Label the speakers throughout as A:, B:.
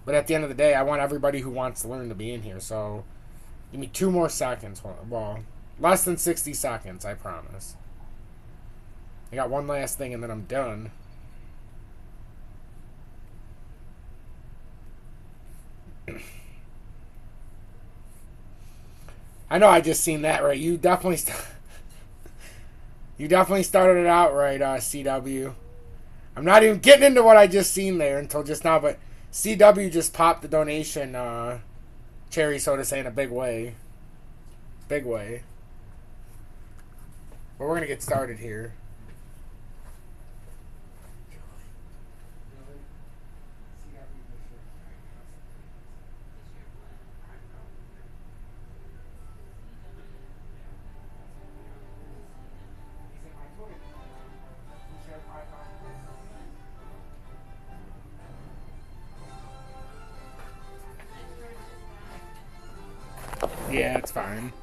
A: But at the end of the day, I want everybody who wants to learn to be in here. So give me 2 more seconds. Well, less than 60 seconds, I promise. I got one last thing and then I'm done. I know I just seen that, right? You definitely started it out right, CW. I'm not even getting into what I just seen there until just now, but CW just popped the donation cherry, so to say, in a big way. Big way. But we're going to get started here. Yeah, it's fine.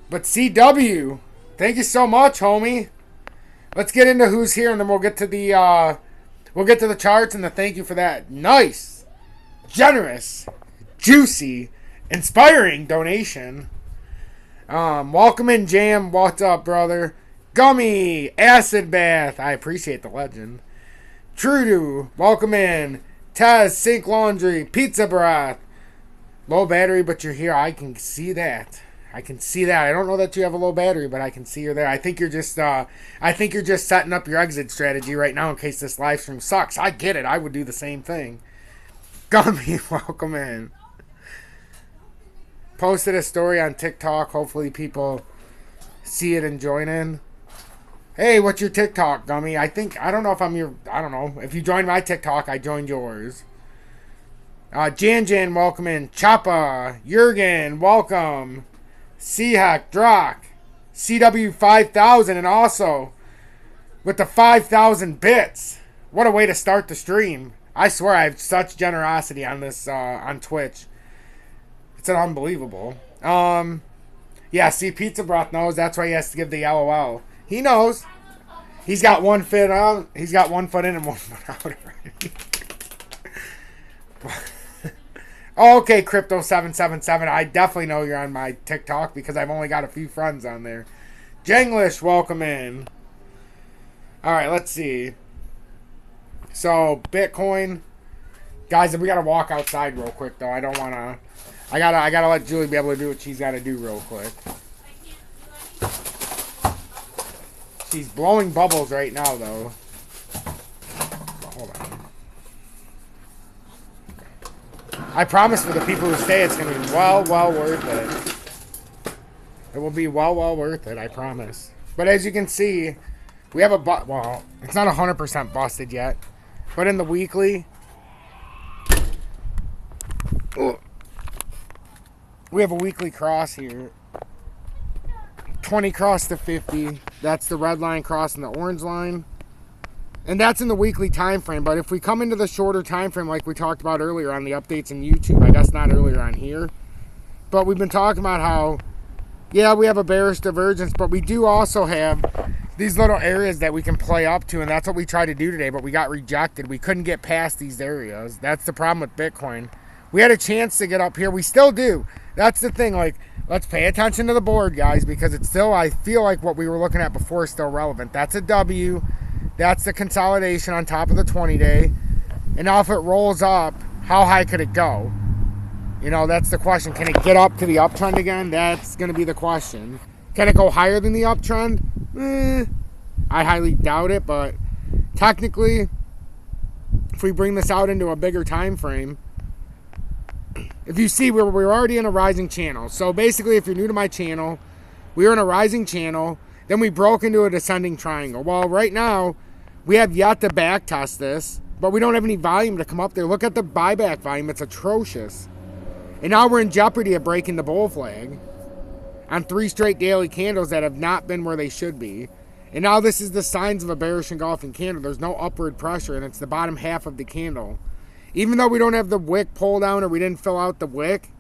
A: But CW, thank you so much, homie. Let's get into who's here, and then we'll get to the charts and the thank you for that nice, generous, juicy, inspiring donation. Welcome in, Jam. What's up, brother? Gummy, Acid Bath. I appreciate the legend. Trudeau, welcome in. Tez, Sink Laundry, Pizza Broth. Low battery, but you're here. I can see that. I can see that. I don't know that you have a low battery, but I can see you're there. I think you're just setting up your exit strategy right now in case this live stream sucks. I get it. I would do the same thing. Gummy, welcome in. Posted a story on TikTok. Hopefully people see it and join in. Hey, what's your TikTok, Gummy? I don't know. If you joined my TikTok, I joined yours. Jan, welcome in. Choppa, Jurgen, welcome. Seahawk, Drock, CW5000, and also with the 5,000 bits. What a way to start the stream. I swear I have such generosity on this, on Twitch. It's unbelievable. Yeah, see, Pizza Broth knows. That's why he has to give the LOL. He knows. He's got one foot out. He's got 1 foot in and 1 foot out already. Okay, Crypto777. I definitely know you're on my TikTok because I've only got a few friends on there. Jenglish, welcome in. Alright, let's see. So, Bitcoin. Guys, we gotta walk outside real quick, though. I don't wanna... I gotta let Julie be able to do what she's gotta do real quick. She's blowing bubbles right now, though. Hold on. I promise for the people who stay, it's going to be well worth it. It will be well worth it, I promise. But as you can see, we have well, it's not 100% busted yet. But in the weekly, we have a weekly cross here. 20 cross to 50. That's the red line crossing the orange line. And that's in the weekly time frame. But if we come into the shorter time frame like we talked about earlier on the updates in YouTube, I guess not earlier on here, but we've been talking about how, yeah, we have a bearish divergence, but we do also have these little areas that we can play up to, and that's what we tried to do today, but we got rejected. We couldn't get past these areas. That's the problem with Bitcoin. We had a chance to get up here. We still do. That's the thing. Like, let's pay attention to the board, guys, because it's still, I feel like what we were looking at before is still relevant. That's a W. That's the consolidation on top of the 20-day. And now if it rolls up, how high could it go? You know, that's the question. Can it get up to the uptrend again? That's going to be the question. Can it go higher than the uptrend? I highly doubt it, but technically, if we bring this out into a bigger time frame, if you see, we're already in a rising channel. So basically, if you're new to my channel, we were in a rising channel, then we broke into a descending triangle. Well, right now, we have yet to back test this, but we don't have any volume to come up there. Look at the buyback volume. It's atrocious. And now we're in jeopardy of breaking the bull flag on 3 straight daily candles that have not been where they should be. And now this is the signs of a bearish engulfing candle. There's no upward pressure, and it's the bottom half of the candle. Even though we don't have the wick pull down or we didn't fill out the wick,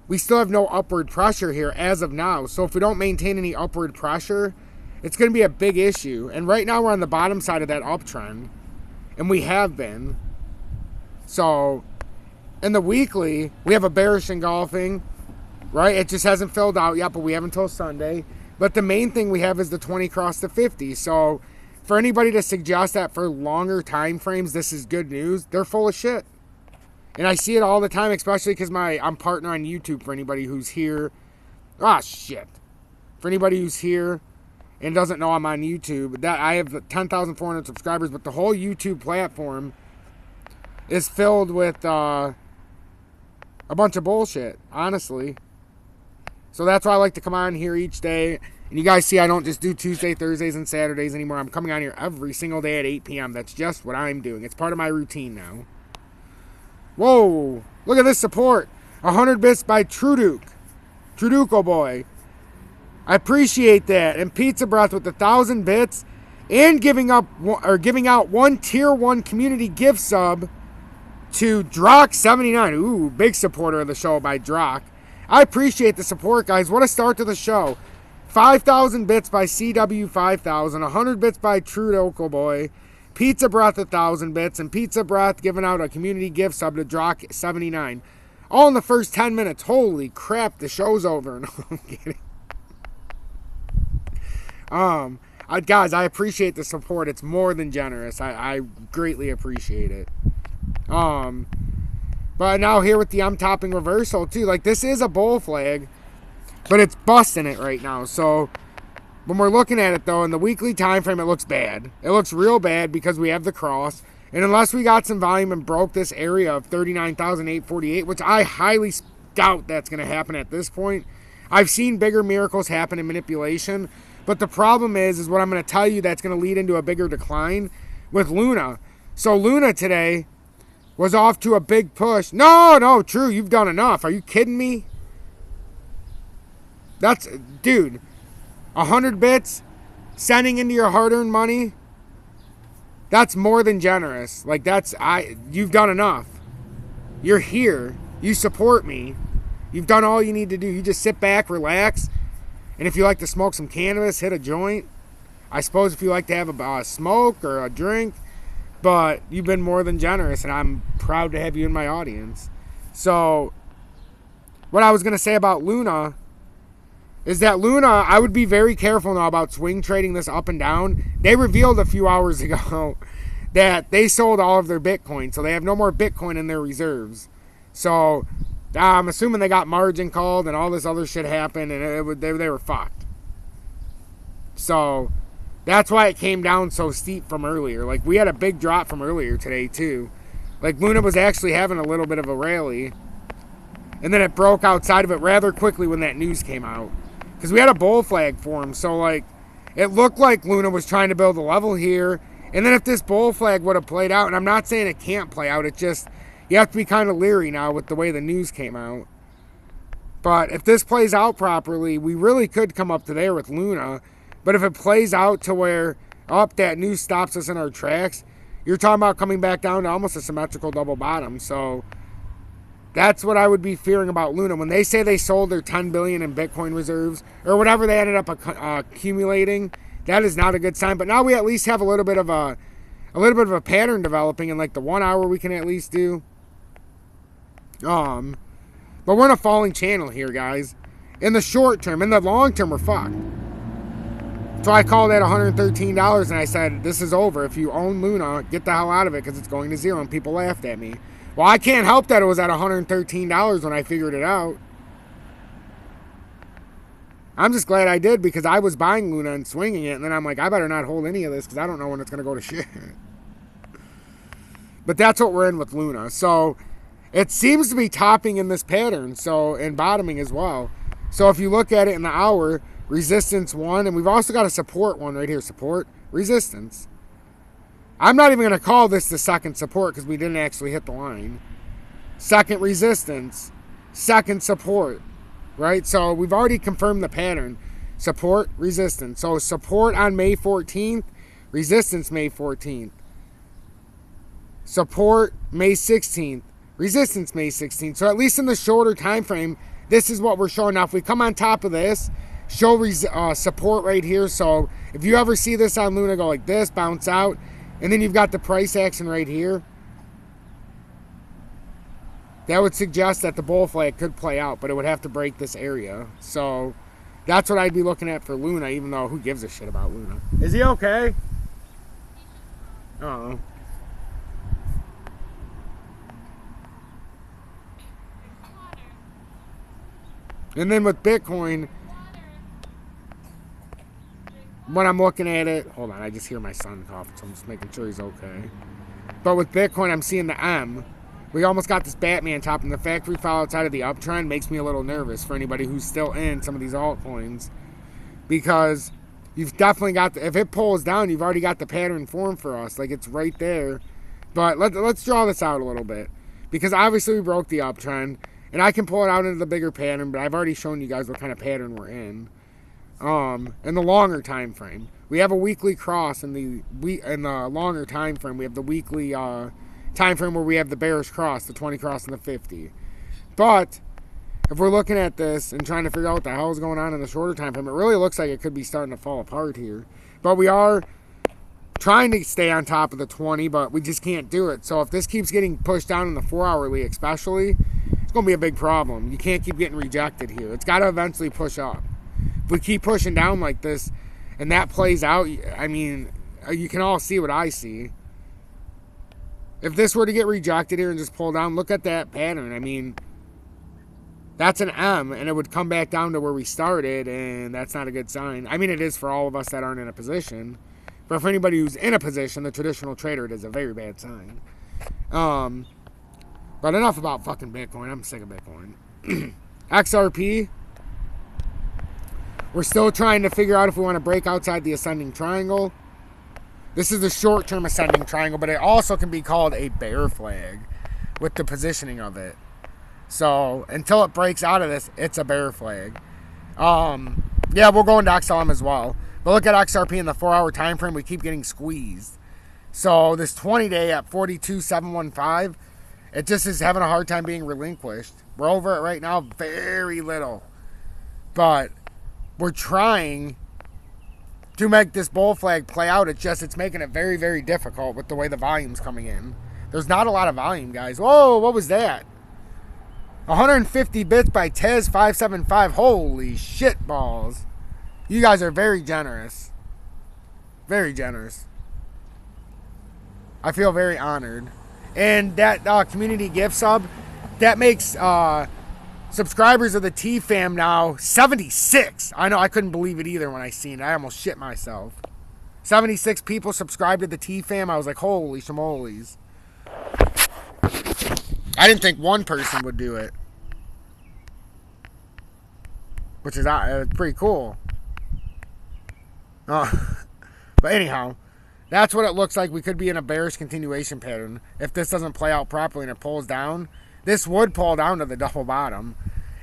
A: we still have no upward pressure here as of now. So if we don't maintain any upward pressure, it's going to be a big issue. And right now we're on the bottom side of that uptrend, and we have been. So In the weekly, we have a bearish engulfing, right? It just hasn't filled out yet, but we have until Sunday. But the main thing we have is the 20 cross the 50. So for anybody to suggest that for longer time frames, this is good news, they're full of shit. And I see it all the time, especially because I'm partner on YouTube for anybody who's here. Ah, shit. For anybody who's here and doesn't know I'm on YouTube, that I have 10,400 subscribers, but the whole YouTube platform is filled with a bunch of bullshit, honestly. So that's why I like to come on here each day. And you guys see I don't just do Tuesday, Thursdays, and Saturdays anymore. I'm coming on here every single day at 8 p.m. That's just what I'm doing. It's part of my routine now. Whoa. Look at this support. 100 bits by Truduke. Truduco boy. I appreciate that. And Pizza Breath with 1,000 bits. And giving out one tier 1 community gift sub to Drock79. Ooh, big supporter of the show by Drock. I appreciate the support, guys. What a start to the show. 5,000 bits by CW5000. 100 bits by Truduco boy. Pizza Breath 1,000 bits. And Pizza Breath giving out a community gift sub to Drock79. All in the first 10 minutes. Holy crap, the show's over. No, I'm kidding. Guys, I appreciate the support. It's more than generous. I greatly appreciate it. But now here with the topping reversal too. Like, this is a bull flag, but it's busting it right now. So when we're looking at it though, in the weekly time frame, it looks bad. It looks real bad because we have the cross. And unless we got some volume and broke this area of 39,848, which I highly doubt that's going to happen at this point. I've seen bigger miracles happen in manipulation. But the problem is what I'm going to tell you that's going to lead into a bigger decline with Luna. So Luna today was off to a big push. No, True, you've done enough. Are you kidding me? That's, dude, 100 bits sending into your hard-earned money. That's more than generous. Like, you've done enough. You're here. You support me. You've done all you need to do. You just sit back, relax. And if you like to smoke some cannabis, hit a joint. I suppose if you like to have a smoke or a drink. But you've been more than generous, and I'm proud to have you in my audience. So, what I was going to say about Luna is that Luna, I would be very careful now about swing trading this up and down. They revealed a few hours ago that they sold all of their Bitcoin, so they have no more Bitcoin in their reserves. So, I'm assuming they got margin called and all this other shit happened, and they were fucked. So, that's why it came down so steep from earlier. Like, we had a big drop from earlier today, too. Like, Luna was actually having a little bit of a rally. And then it broke outside of it rather quickly when that news came out. Because we had a bull flag form. So, like, it looked like Luna was trying to build a level here. And then if this bull flag would have played out, and I'm not saying it can't play out, it just, you have to be kind of leery now with the way the news came out. But if this plays out properly, we really could come up to there with Luna. But if it plays out to where, that news stops us in our tracks, you're talking about coming back down to almost a symmetrical double bottom. So that's what I would be fearing about Luna. When they say they sold their 10 billion in Bitcoin reserves, or whatever they ended up accumulating, that is not a good sign. But now we at least have a little bit of a pattern developing in like the 1 hour we can at least do. But we're in a falling channel here, guys. In the short term, in the long term, we're fucked. So I called at $113 and I said, this is over. If you own Luna, get the hell out of it because it's going to zero. And people laughed at me. Well, I can't help that it was at $113 when I figured it out. I'm just glad I did because I was buying Luna and swinging it. And then I'm like, I better not hold any of this because I don't know when it's going to go to shit. But that's what we're in with Luna. So it seems to be topping in this pattern. So, and bottoming as well. So if you look at it in the hour, resistance 1, and we've also got a support 1 right here. Support, resistance. I'm not even going to call this the second support because we didn't actually hit the line. Second resistance, second support, right? So we've already confirmed the pattern. Support, resistance. So support on May 14th, resistance May 14th. Support May 16th, resistance May 16th. So at least in the shorter time frame, this is what we're showing. Now if we come on top of this, show support right here. So if you ever see this on Luna go like this, bounce out, and then you've got the price action right here. that would suggest that the bull flag could play out, but it would have to break this area. So that's what I'd be looking at for Luna, even though who gives a shit about Luna? Is he okay? Uh-oh. And then with Bitcoin, when I'm looking at it, hold on, I just hear my son coughing, so I'm just making sure he's okay. But with Bitcoin, I'm seeing the M. We almost got this Batman top, and the fact we fell outside of the uptrend makes me a little nervous for anybody who's still in some of these altcoins, because you've definitely got if it pulls down, you've already got the pattern formed for us. Like, it's right there. But let's draw this out a little bit, because obviously we broke the uptrend, and I can pull it out into the bigger pattern, but I've already shown you guys what kind of pattern we're in. In the longer time frame, we have a weekly cross. In the longer time frame, we have the weekly time frame where we have the bearish cross, the 20 cross, and the 50. But if we're looking at this and trying to figure out what the hell is going on in the shorter time frame, it really looks like it could be starting to fall apart here. But we are trying to stay on top of the 20, but we just can't do it. So if this keeps getting pushed down in the 4-hourly especially, it's going to be a big problem. You can't keep getting rejected here. It's got to eventually push up. If we keep pushing down like this and that plays out, I mean, you can all see what I see. If this were to get rejected here and just pull down, look at that pattern. I mean, that's an M, and it would come back down to where we started, and that's not a good sign. I mean, it is for all of us that aren't in a position. But for anybody who's in a position, the traditional trader, it is a very bad sign. But enough about fucking Bitcoin. I'm sick of Bitcoin. XRP. We're still trying to figure out if we want to break outside the ascending triangle. This is the short-term ascending triangle, but it also can be called a bear flag with the positioning of it. So until it breaks out of this, it's a bear flag. Yeah, we'll go into XLM as well. But look at XRP in the 4-hour time frame. We keep getting squeezed. So this 20-day at 42,715, it just is having a hard time being relinquished. We're over it right now, very little. But we're trying to make this bull flag play out. It's making it very, very difficult with the way the volume's coming in. There's not a lot of volume, guys. Whoa, what was that? 150 bits by Tez 575. Holy shit balls. You guys are very generous. Very generous. I feel very honored. And that community gift sub, that makes subscribers of the T-Fam now 76. I know, I couldn't believe it either when I seen it. I almost shit myself. 76 people subscribed to the T-Fam. I was like, holy shamoles. I didn't think one person would do it. Which is pretty cool. But anyhow, that's what it looks like. We could be in a bearish continuation pattern. If this doesn't play out properly and it pulls down, this would pull down to the double bottom.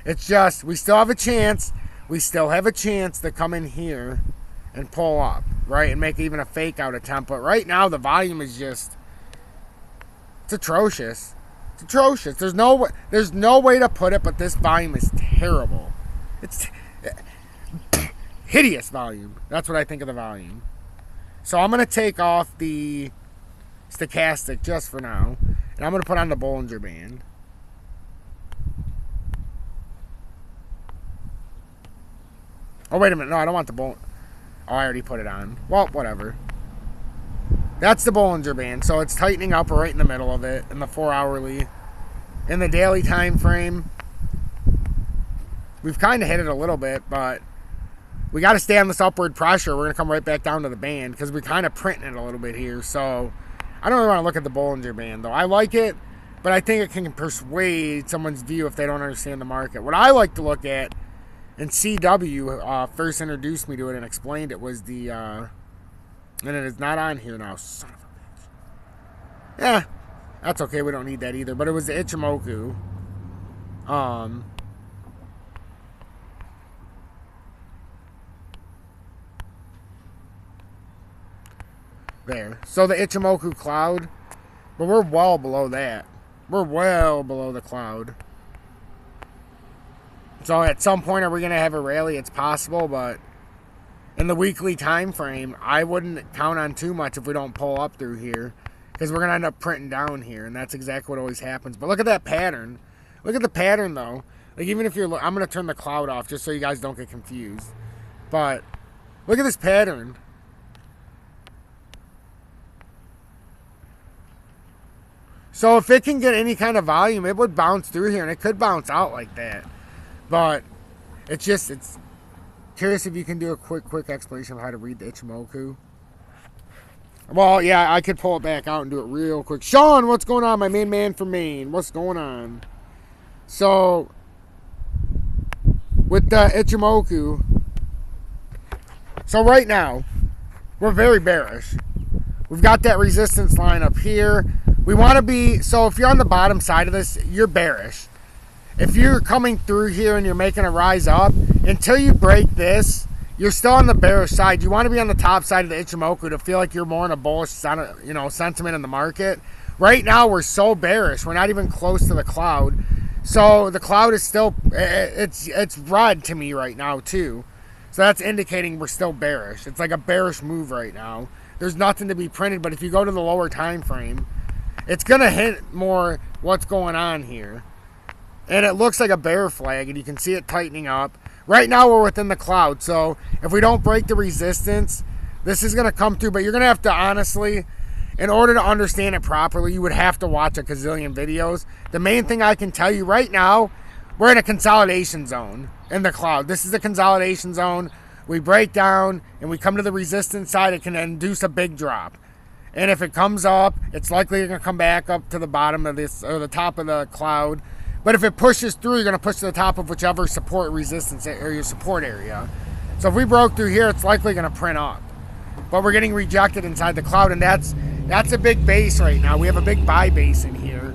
A: It's just, we still have a chance. We still have a chance to come in here and pull up, right? And make even a fake out attempt. But right now, the volume is just, it's atrocious. It's atrocious. There's no way to put it, but this volume is terrible. It's hideous volume. That's what I think of the volume. So I'm going to take off the stochastic just for now. And I'm going to put on the Bollinger Band. Oh, wait a minute. No, I don't want the Bollinger. Oh, I already put it on. Well, whatever. That's the Bollinger Band. So it's tightening up right in the middle of it in the 4-hourly. In the daily time frame, we've kind of hit it a little bit, but we got to stay on this upward pressure. We're going to come right back down to the band because we're kind of printing it a little bit here. So I don't really want to look at the Bollinger Band, though. I like it, but I think it can persuade someone's view if they don't understand the market. What I like to look at, and CW first introduced me to it and explained it, was the, and it is not on here now, son of a bitch. Yeah, that's okay, we don't need that either, but it was the Ichimoku. There. So the Ichimoku cloud, but we're well below that. We're well below the cloud. So at some point, are we going to have a rally? It's possible, but in the weekly time frame, I wouldn't count on too much if we don't pull up through here, because we're going to end up printing down here, and that's exactly what always happens. But look at that pattern. Look at the pattern, though. Like, even if you're... I'm going to turn the cloud off just so you guys don't get confused. But look at this pattern. So if it can get any kind of volume, it would bounce through here, and it could bounce out like that. But it's just... It's curious if you can do a quick explanation of how to read the Ichimoku. Well, yeah, I could pull it back out and do it real quick. Sean, what's going on? My main man from Maine. What's going on? So, with the Ichimoku, so right now, we're very bearish. We've got that resistance line up here. We want to be, so if you're on the bottom side of this, you're bearish. If you're coming through here and you're making a rise up, until you break this, you're still on the bearish side. You want to be on the top side of the Ichimoku to feel like you're more in a bullish sentiment in the market. Right now, we're so bearish. We're not even close to the cloud. So the cloud is still, it's red to me right now too. So that's indicating we're still bearish. It's like a bearish move right now. There's nothing to be printed, but if you go to the lower time frame, it's going to hint more what's going on here. And it looks like a bear flag, and you can see it tightening up. Right now, we're within the cloud, so if we don't break the resistance, this is going to come through. But you're going to have to, honestly, in order to understand it properly, you would have to watch a gazillion videos. The main thing I can tell you right now, we're in a consolidation zone in the cloud. This is a consolidation zone. We break down, and we come to the resistance side. It can induce a big drop. And if it comes up, it's likely going to come back up to the bottom of this, or the top of the cloud. But if it pushes through, you're going to push to the top of whichever support resistance or your support area. So if we broke through here, it's likely going to print up. But we're getting rejected inside the cloud, and that's a big base right now. We have a big buy base in here.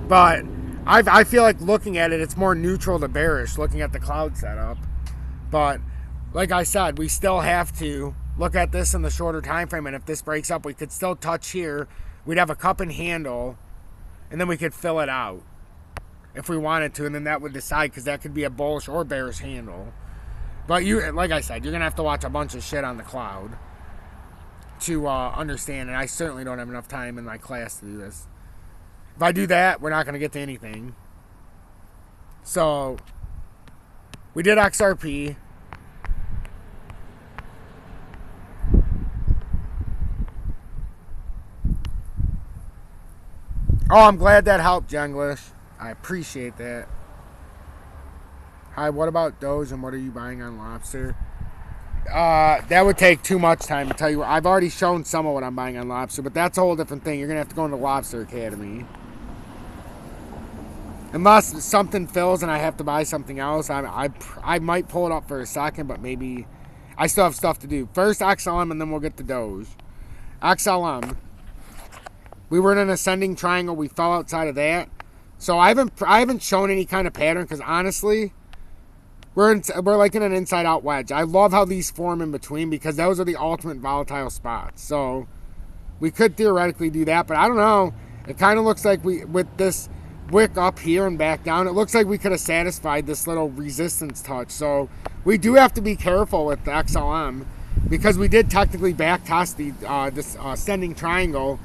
A: But I feel like looking at it, it's more neutral to bearish looking at the cloud setup. But like I said, we still have to look at this in the shorter time frame, and if this breaks up, we could still touch here. We'd have a cup and handle, and then we could fill it out if we wanted to, and then that would decide, because that could be a bullish or bearish handle. But you, like I said, you're going to have to watch a bunch of shit on the cloud to understand, and I certainly don't have enough time in my class to do this. If I do that, we're not going to get to anything. So, we did XRP. Oh, I'm glad that helped, Jenglish. I appreciate that. Hi, what about Doge, and what are you buying on Lobster? That would take too much time to tell you. I've already shown some of what I'm buying on Lobster, but that's a whole different thing. You're going to have to go into Lobster Academy. Unless something fills and I have to buy something else, I might pull it up for a second, but maybe I still have stuff to do. First XLM, and then we'll get to Doge. XLM. We were in an ascending triangle. We fell outside of that. So I haven't shown any kind of pattern, because honestly, we're like in an inside out wedge. I love how these form in between, because those are the ultimate volatile spots. So we could theoretically do that, but I don't know. It kind of looks like with this wick up here and back down, it looks like we could have satisfied this little resistance touch. So we do have to be careful with the XLM, because we did technically back test this ascending triangle.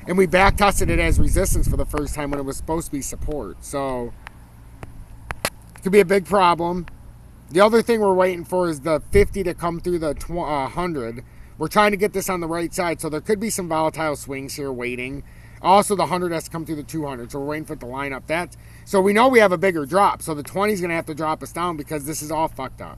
A: And we back tested it as resistance for the first time when it was supposed to be support. So it could be a big problem. The other thing we're waiting for is the 50 to come through the 100. We're trying to get this on the right side. So there could be some volatile swings here waiting. Also, the 100 has to come through the 200. So we're waiting for it to line up. So we know we have a bigger drop. So the 20 is going to have to drop us down, because this is all fucked up.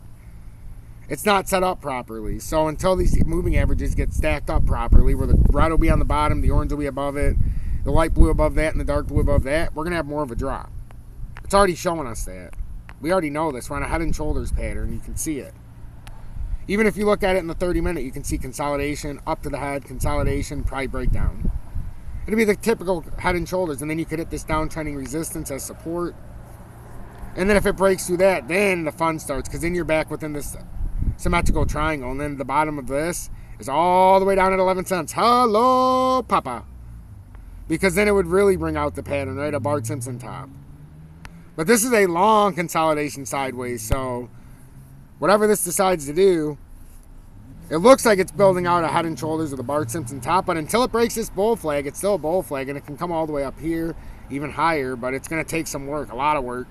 A: It's not set up properly. So until these moving averages get stacked up properly, where the red will be on the bottom, the orange will be above it, the light blue above that, and the dark blue above that, we're going to have more of a drop. It's already showing us that. We already know this. We're on a head and shoulders pattern. You can see it. Even if you look at it in the 30-minute, you can see consolidation, up to the head, consolidation, probably breakdown. It'll be the typical head and shoulders, and then you could hit this downtrending resistance as support. And then if it breaks through that, then the fun starts, because then you're back within this symmetrical triangle, and then the bottom of this is all the way down at 11 cents. Hello, Papa. Because then it would really bring out the pattern, right? A Bart Simpson top. But this is a long consolidation sideways, so whatever this decides to do, it looks like it's building out a head and shoulders of the Bart Simpson top, but until it breaks this bull flag, it's still a bull flag, and it can come all the way up here. even higher, but it's going to take some work, a lot of work.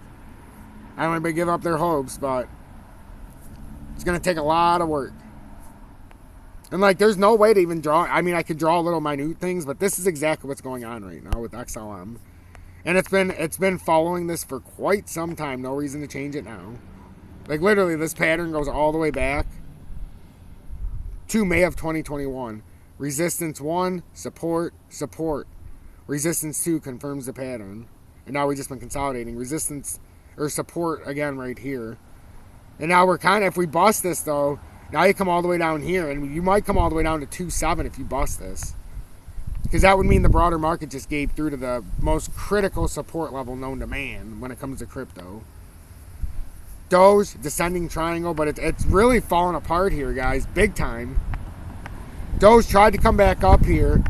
A: I don't want anybody to give up their hopes, but it's going to take a lot of work. And like, there's no way to even draw. I mean, I could draw little minute things, but this is exactly what's going on right now with XLM. And it's been following this for quite some time. No reason to change it now. Like, literally, this pattern goes all the way back to May of 2021. Resistance 1, support, support. Resistance 2 confirms the pattern. And now we've just been consolidating. Resistance, or support, again, right here. And now we're kind of, if we bust this, though, now you come all the way down here. And you might come all the way down to 2.7 if you bust this. Because that would mean the broader market just gave through to the most critical support level known to man when it comes to crypto. Doge, descending triangle, but it's really falling apart here, guys, big time. Doge tried to come back up here,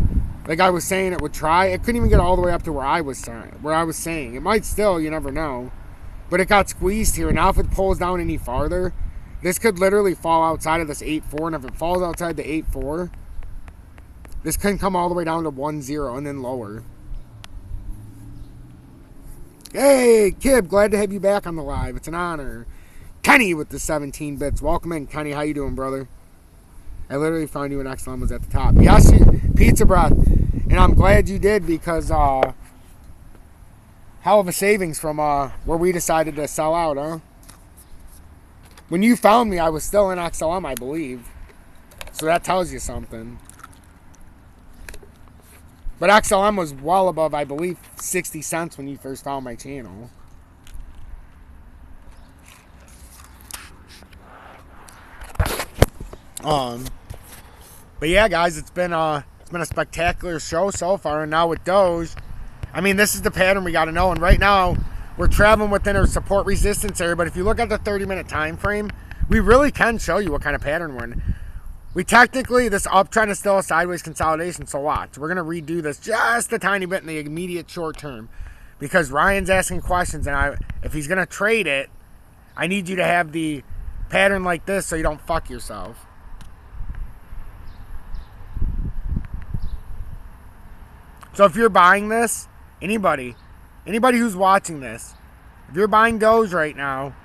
A: like I was saying it would try. It couldn't even get all the way up to where I was saying. It might still, you never know. But it got squeezed here. Now if it pulls down any farther, this could literally fall outside of this 8.4. And if it falls outside the 8.4, this can come all the way down to 1.0 and then lower. Hey, Kib, glad to have you back on the live. It's an honor. Kenny with the 17 bits. Welcome in, Kenny. How you doing, brother? I literally found you when XLM was at the top. Yes, pizza breath. And I'm glad you did because hell of a savings from where we decided to sell out, huh? When you found me, I was still in XLM, I believe. So that tells you something. But XLM was well above, I believe, 60 cents when you first found my channel. But yeah, guys, it's been a spectacular show so far. And now with Doge, I mean, this is the pattern we got to know. And right now, we're traveling within our support resistance area. But if you look at the 30-minute time frame, we really can show you what kind of pattern we're in. We technically, this uptrend is still a sideways consolidation, so watch. We're going to redo this just a tiny bit in the immediate short term because Ryan's asking questions, and if he's going to trade it, I need you to have the pattern like this so you don't fuck yourself. So if you're buying this, anybody who's watching this, if you're buying Doge right now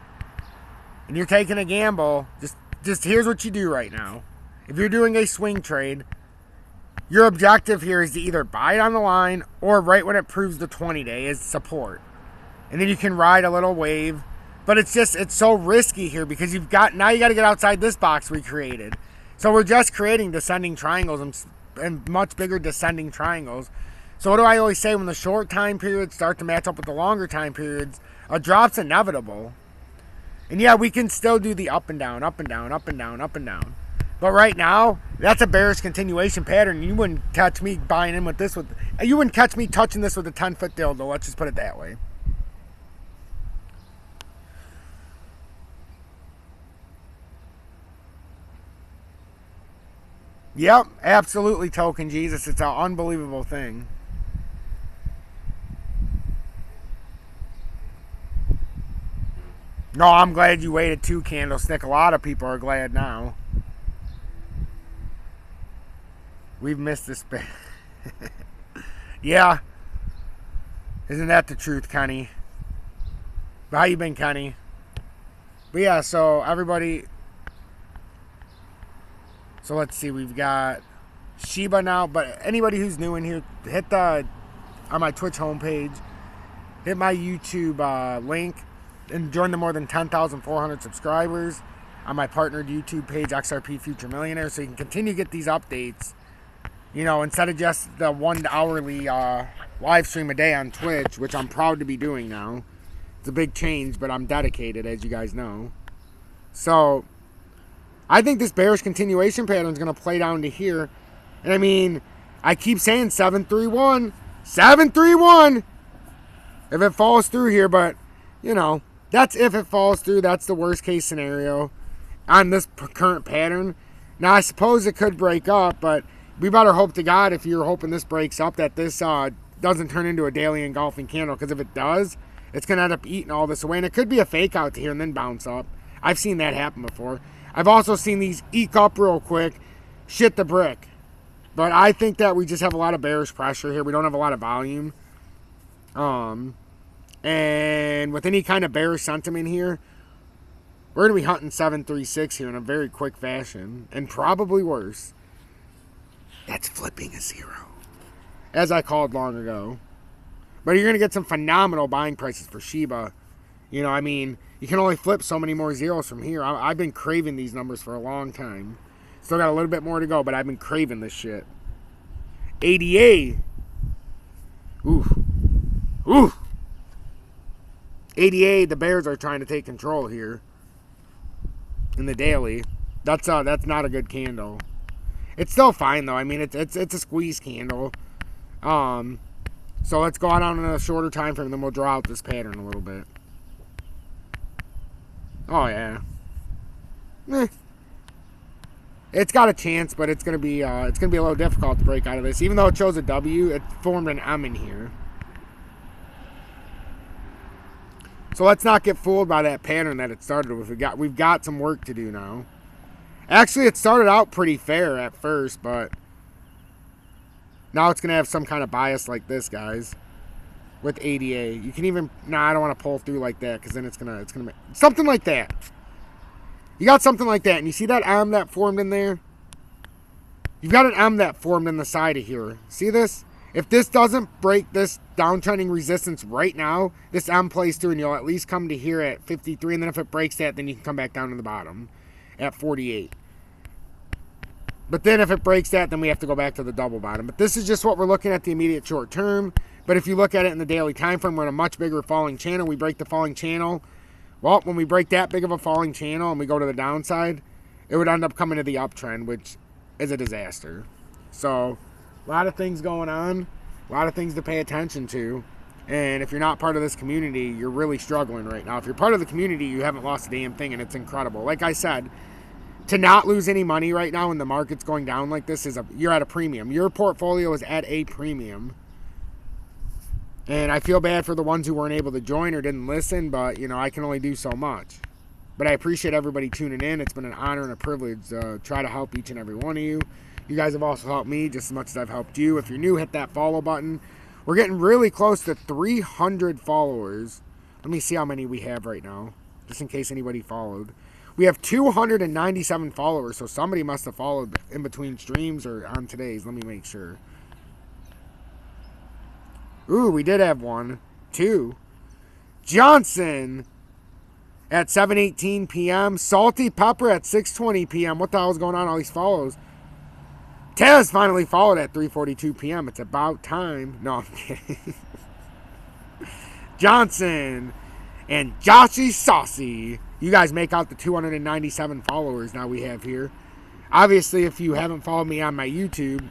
A: and you're taking a gamble, just here's what you do right now. If you're doing a swing trade, your objective here is to either buy it on the line or right when it proves the 20-day is support. And then you can ride a little wave. But it's so risky here because now you got to get outside this box we created. So we're just creating descending triangles and much bigger descending triangles. So what do I always say when the short time periods start to match up with the longer time periods? A drop's inevitable. And yeah, we can still do the up and down, up and down, up and down, up and down. But right now, that's a bearish continuation pattern. You wouldn't catch me buying in with this. You wouldn't catch me touching this with a 10-foot dildo. Let's just put it that way. Yep, absolutely, Token Jesus. It's an unbelievable thing. No, I'm glad you waited 2 candlestick. A lot of people are glad now. We've missed this bit. Yeah. Isn't that the truth, Kenny? But how you been, Kenny? But yeah, so everybody... So let's see, we've got Shiba now. But anybody who's new in here, hit on my Twitch homepage, hit my YouTube link, and join the more than 10,400 subscribers on my partnered YouTube page, XRP Future Millionaire, so you can continue to get these updates. You know, instead of just the 1 hourly live stream a day on Twitch, which I'm proud to be doing now. It's a big change, but I'm dedicated, as you guys know. So, I think this bearish continuation pattern is going to play down to here. And I mean, I keep saying 731. 731! If it falls through here, but, you know, that's if it falls through. That's the worst case scenario on this current pattern. Now, I suppose it could break up, but we better hope to God, if you're hoping this breaks up, that this doesn't turn into a daily engulfing candle. Because if it does, it's going to end up eating all this away. And it could be a fake out to here and then bounce up. I've seen that happen before. I've also seen these eke up real quick, shit the brick. But I think that we just have a lot of bearish pressure here. We don't have a lot of volume. And with any kind of bearish sentiment here, we're going to be hunting 736 here in a very quick fashion. And probably worse. That's flipping a zero, as I called long ago. But you're going to get some phenomenal buying prices for Shiba. You know, I mean, you can only flip so many more zeros from here. I've been craving these numbers for a long time. Still got a little bit more to go, but I've been craving this shit. ADA. Ooh. Ooh. ADA, the bears are trying to take control here. In the daily. That's not a good candle. It's still fine though. I mean, it's a squeeze candle. So let's go out on a shorter time frame, then we'll draw out this pattern a little bit. Oh yeah. It's got a chance, but it's gonna be a little difficult to break out of this. Even though it shows a W, it formed an M in here. So let's not get fooled by that pattern that it started with. We've got some work to do now. Actually, it started out pretty fair at first, but now it's going to have some kind of bias like this, guys, with ADA. You can even, I don't want to pull through like that because then it's going to make something like that. You got something like that, and you see that M that formed in there? You've got an M that formed in the side of here. See this? If this doesn't break this downtrending resistance right now, this M plays through, and you'll at least come to here at 53, and then if it breaks that, then you can come back down to the bottom at 48. But then if it breaks that, then we have to go back to the double bottom. But this is just what we're looking at the immediate short term. But if you look at it in the daily time frame, we're in a much bigger falling channel. We break the falling channel. Well, when we break that big of a falling channel and we go to the downside, it would end up coming to the uptrend, which is a disaster. So a lot of things going on, a lot of things to pay attention to. And if you're not part of this community, you're really struggling right now. If you're part of the community, you haven't lost a damn thing, and it's incredible. Like I said, to not lose any money right now when the market's going down like this, you're at a premium. Your portfolio is at a premium. And I feel bad for the ones who weren't able to join or didn't listen, but, you know, I can only do so much. But I appreciate everybody tuning in. It's been an honor and a privilege to try to help each and every one of you. You guys have also helped me just as much as I've helped you. If you're new, hit that follow button. We're getting really close to 300 followers. Let me see how many we have right now, just in case anybody followed. We have 297 followers, so somebody must have followed in between streams or on today's. Let me make sure. Ooh, we did have one. 2. Johnson at 7:18 p.m. Salty Pepper at 6:20 p.m. What the hell is going on? All these follows. Taz finally followed at 3:42 p.m. It's about time. No, I'm kidding. Johnson and Joshy Saucy. You guys make out the 297 followers now we have here. Obviously, if you haven't followed me on my YouTube,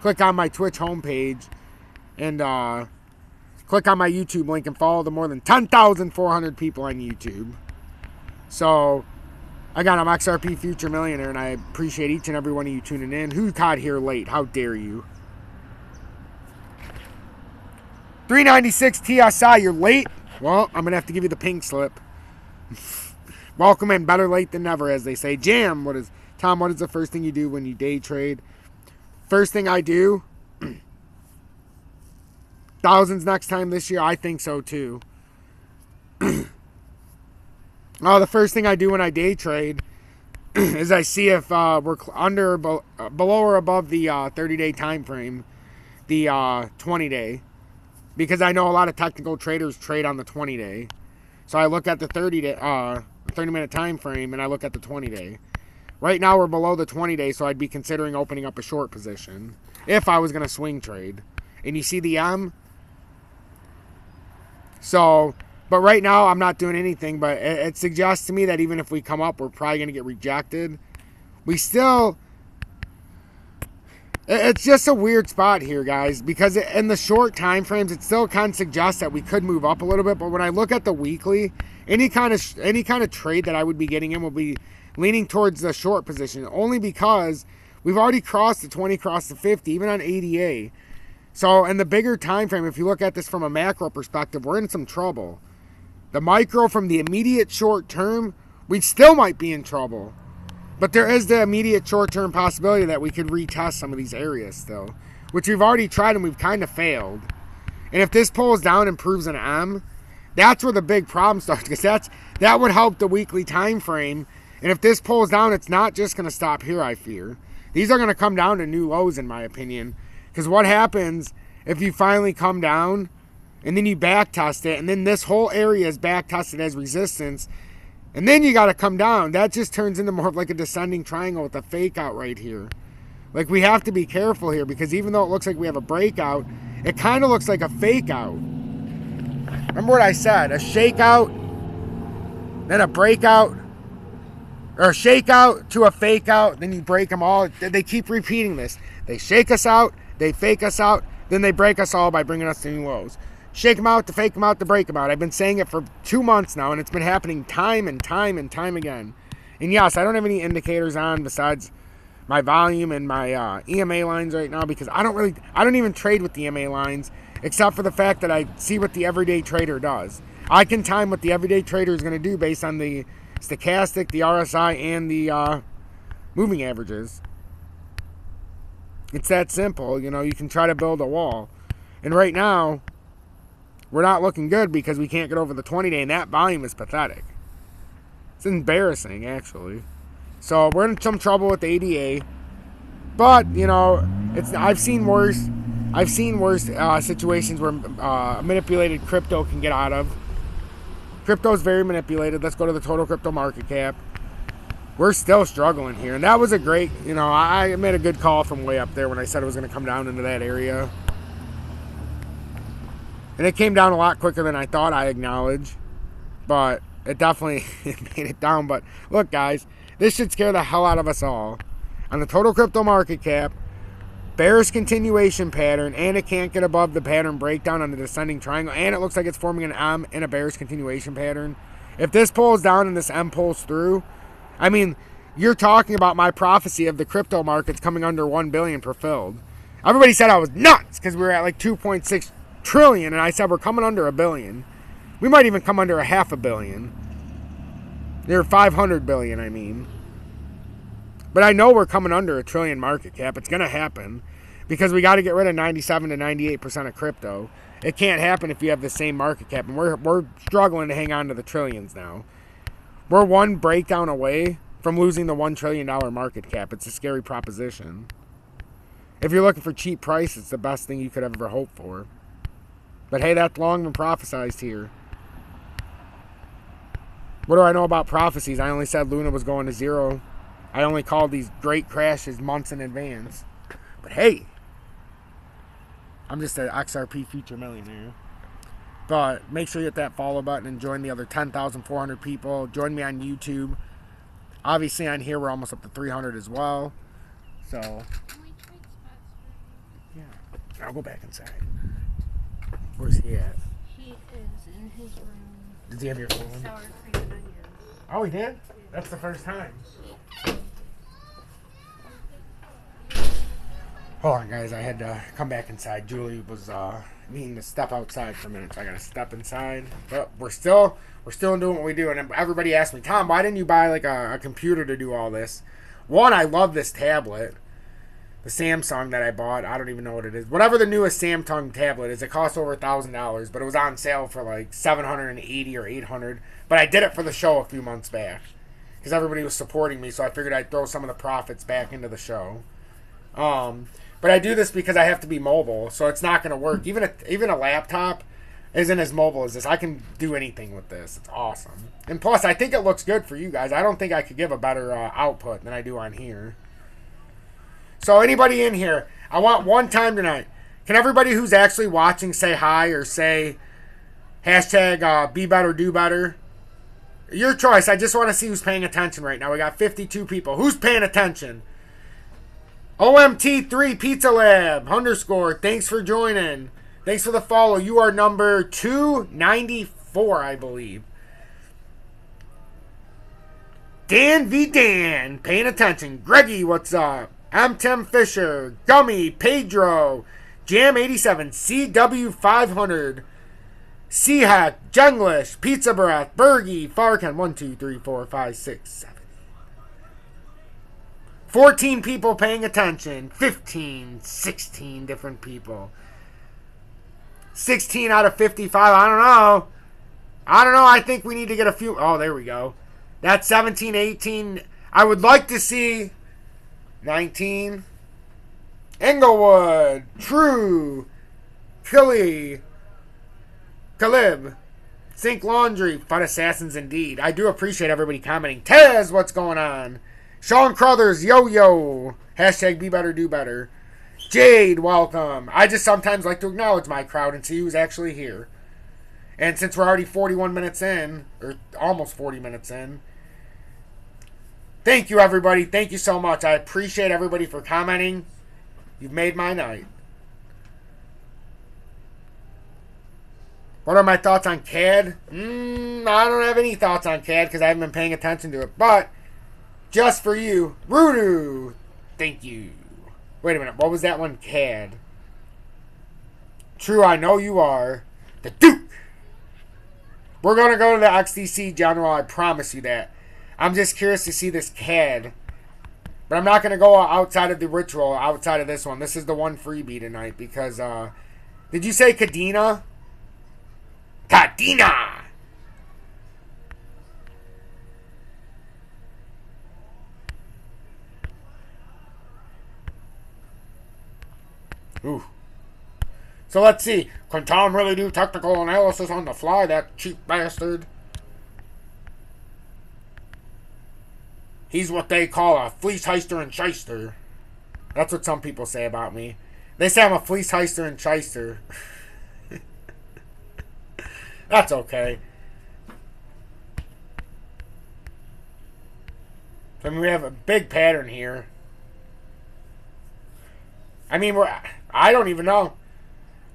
A: click on my Twitch homepage and click on my YouTube link and follow the more than 10,400 people on YouTube. So, again, I'm XRP Future Millionaire, and I appreciate each and every one of you tuning in. Who got here late? How dare you? 396 TSI, you're late? Well, I'm going to have to give you the pink slip. Welcome in, better late than never, as they say. Jam, Tom, what is the first thing you do when you day trade? First thing I do, thousands next time this year? I think so, too. The first thing I do when I day trade is I see if we're below or above the 30-day time frame, the 20-day, because I know a lot of technical traders trade on the 20-day. So I look at the 30-minute time frame, and I look at the 20-day. Right now we're below the 20-day, so I'd be considering opening up a short position if I was going to swing trade. And you see the M? So, but right now I'm not doing anything, but it suggests to me that even if we come up, we're probably going to get rejected. It's just a weird spot here, guys, because in the short time frames, it still kind of suggests that we could move up a little bit. But when I look at the weekly, any kind of trade that I would be getting in will be leaning towards the short position, only because we've already crossed the 20, crossed the 50, even on ADA. So in the bigger time frame, if you look at this from a macro perspective, we're in some trouble. The micro, from the immediate short term, we still might be in trouble. But there is the immediate short-term possibility that we could retest some of these areas still, which we've already tried and we've kind of failed. And if this pulls down and proves an M, that's where the big problem starts, because that would help the weekly time frame. And if this pulls down, it's not just going to stop here, I fear. These are going to come down to new lows, in my opinion. Because what happens if you finally come down and then you back test it, and then this whole area is back tested as resistance, and then you got to come down? That just turns into more of like a descending triangle with a fake out right here. Like, we have to be careful here, because even though it looks like we have a breakout, it kind of looks like a fake out. Remember what I said? A shakeout, then a breakout, or a shakeout to a fake out, then you break them all. They keep repeating this. They shake us out, they fake us out, then they break us all by bringing us to new lows. Shake them out, to fake them out, to break them out. I've been saying it for 2 months now, and it's been happening time and time and time again. And yes, I don't have any indicators on besides my volume and my EMA lines right now, because I don't even trade with the EMA lines, except for the fact that I see what the everyday trader does. I can time what the everyday trader is going to do based on the stochastic, the RSI, and the moving averages. It's that simple. You know, you can try to build a wall. And right now, we're not looking good because we can't get over the 20-day, and that volume is pathetic. It's embarrassing, actually. So we're in some trouble with the ADA. But, you know, I've seen worse situations where manipulated crypto can get out of. Crypto is very manipulated. Let's go to the total crypto market cap. We're still struggling here. And that was a great, you know, I made a good call from way up there when I said it was going to come down into that area. And it came down a lot quicker than I thought, I acknowledge. But it definitely made it down. But look, guys, this should scare the hell out of us all. On the total crypto market cap, bearish continuation pattern, and it can't get above the pattern breakdown on the descending triangle, and it looks like it's forming an M in a bearish continuation pattern. If this pulls down and this M pulls through, I mean, you're talking about my prophecy of the crypto markets coming under 1 billion fulfilled. Everybody said I was nuts because we were at like 2.6 trillion, and I said we're coming under 1 billion. We might even come under a half a billion. Near 500 billion, I mean. But I know we're coming under 1 trillion market cap. It's going to happen because we got to get rid of 97 to 98% of crypto. It can't happen if you have the same market cap. And we're struggling to hang on to the trillions now. We're one breakdown away from losing the $1 trillion market cap. It's a scary proposition. If you're looking for cheap price, it's the best thing you could ever hope for. But hey, that's long been prophesized here. What do I know about prophecies? I only said Luna was going to zero. I only called these great crashes months in advance. But hey, I'm just an XRP future millionaire. But make sure you hit that follow button and join the other 10,400 people. Join me on YouTube. Obviously on here we're almost up to 300 as well. So, yeah. I'll go back inside. Where's he at?
B: He is in his room.
A: Does he have your phone?
B: Sour cream and onions.
A: Oh, he did? That's the first time. Hold on, guys. I had to come back inside. Julie was needing to step outside for a minute, so I got to step inside. But we're still doing what we do. And everybody asked me, Tom, why didn't you buy like a computer to do all this? One, I love this tablet. The Samsung that I bought. I don't even know what it is. Whatever the newest Samsung tablet is, it costs over $1,000, but it was on sale for like $780 or $800. But I did it for the show a few months back because everybody was supporting me, so I figured I'd throw some of the profits back into the show. But I do this because I have to be mobile, so it's not going to work. Even a laptop isn't as mobile as this. I can do anything with this. It's awesome. And plus, I think it looks good for you guys. I don't think I could give a better output than I do on here. So anybody in here, I want one time tonight. Can everybody who's actually watching say hi or say hashtag be better, do better? Your choice. I just want to see who's paying attention right now. We got 52 people. Who's paying attention? OMT3 Pizza Lab _ thanks for joining. Thanks for the follow. You are number 294, I believe. Dan V. Dan, paying attention. Greggy, what's up? I'm Tim Fisher. Gummy, Pedro, Jam87, CW500, Seahack, Junglish, Pizza Breath, Bergie, Farkan, 1, 2, 3, 4, 5, 6, 7. 14 people paying attention. 15, 16 different people. 16 out of 55. I don't know. I think we need to get a few. Oh, there we go. That's 17, 18. I would like to see 19. Englewood. True. Killy. Calib. Sink Laundry. Fun Assassins indeed. I do appreciate everybody commenting. Tez, what's going on? Sean Crothers. Yo. Hashtag be better, do better. Jade, welcome. I just sometimes like to acknowledge my crowd and see who's actually here. And since we're already 41 minutes in, or almost 40 minutes in, thank you, everybody. Thank you so much. I appreciate everybody for commenting. You've made my night. What are my thoughts on CAD? I don't have any thoughts on CAD because I haven't been paying attention to it. But, just for you, Rudu, thank you. Wait a minute, what was that one? CAD. True, I know you are. The Duke. We're going to go to the XDC General, I promise you that. I'm just curious to see this CAD. But I'm not going to go outside of the ritual, outside of this one. This is the one freebie tonight because, did you say Kadena? Kadena! Ooh. So let's see. Can Tom really do technical analysis on the fly, that cheap bastard? He's what they call a fleece heister and shyster. That's what some people say about me. They say I'm a fleece heister and shyster. That's okay. I mean, we have a big pattern here. I mean, I don't even know.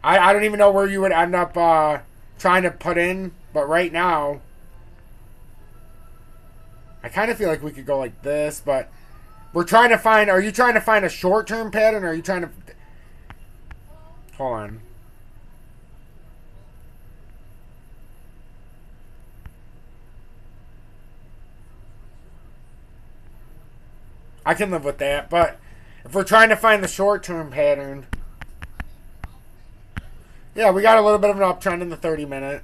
A: I don't even know where you would end up trying to put in. But right now, I kind of feel like we could go like this. But we're trying to find... Are you trying to find a short-term pattern? Or are you trying to... Hold on. I can live with that. But if we're trying to find the short-term pattern... Yeah, we got a little bit of an uptrend in the 30-minute.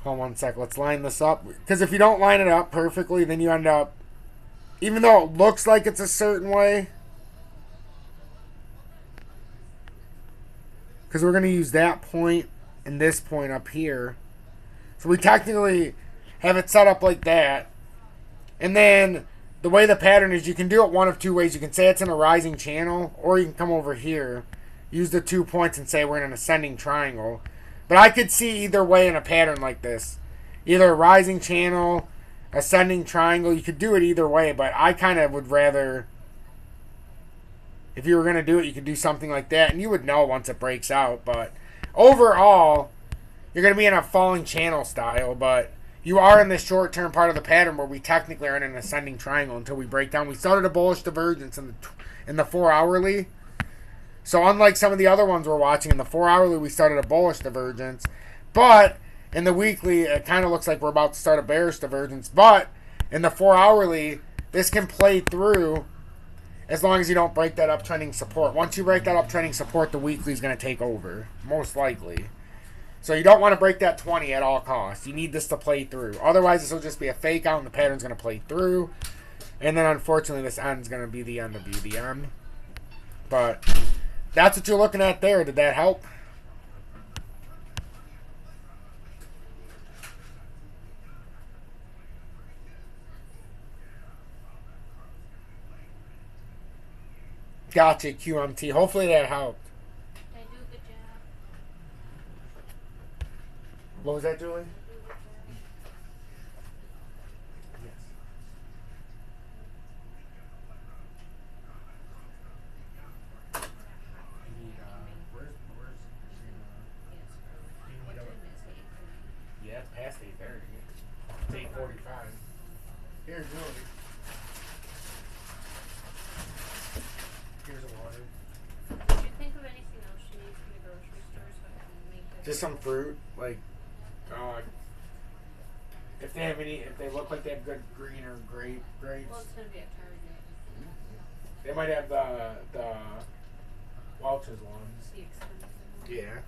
A: Hold on one sec. Let's line this up. Because if you don't line it up perfectly, then you end up... Even though it looks like it's a certain way... Because we're going to use that point and this point up here. So we technically have it set up like that. And then... The way the pattern is, you can do it one of two ways. You can say it's in a rising channel, or you can come over here, use the 2 points, and say we're in an ascending triangle. But I could see either way in a pattern like this. Either a rising channel, ascending triangle. You could do it either way, but I kind of would rather... If you were going to do it, you could do something like that, and you would know once it breaks out. But overall, you're going to be in a falling channel style, but... You are in the short-term part of the pattern where we technically are in an ascending triangle until we break down. We started a bullish divergence in the 4-hourly. So unlike some of the other ones we're watching, in the 4-hourly we started a bullish divergence. But in the weekly, it kind of looks like we're about to start a bearish divergence. But in the 4-hourly, this can play through as long as you don't break that uptrending support. Once you break that uptrending support, the weekly is going to take over, most likely. So you don't want to break that 20 at all costs. You need this to play through. Otherwise, this will just be a fake out and the pattern's going to play through. And then, unfortunately, this end's going to be the end of UDM. But that's what you're looking at there. Did that help? Gotcha, QMT. Hopefully that helped. What was that, Julie? Yes. Yeah, it's past 8:30. It's 8:45. Here, Julie. Here's a water.
B: Did you think of anything else she needs from the grocery store so I can make it?
A: Just some fruit, like, if they have any, if they look like they have good green or grapes.
B: Well, it's going to be a Target.
A: They might have the Welch's ones.
B: The expensive one.
A: Yeah.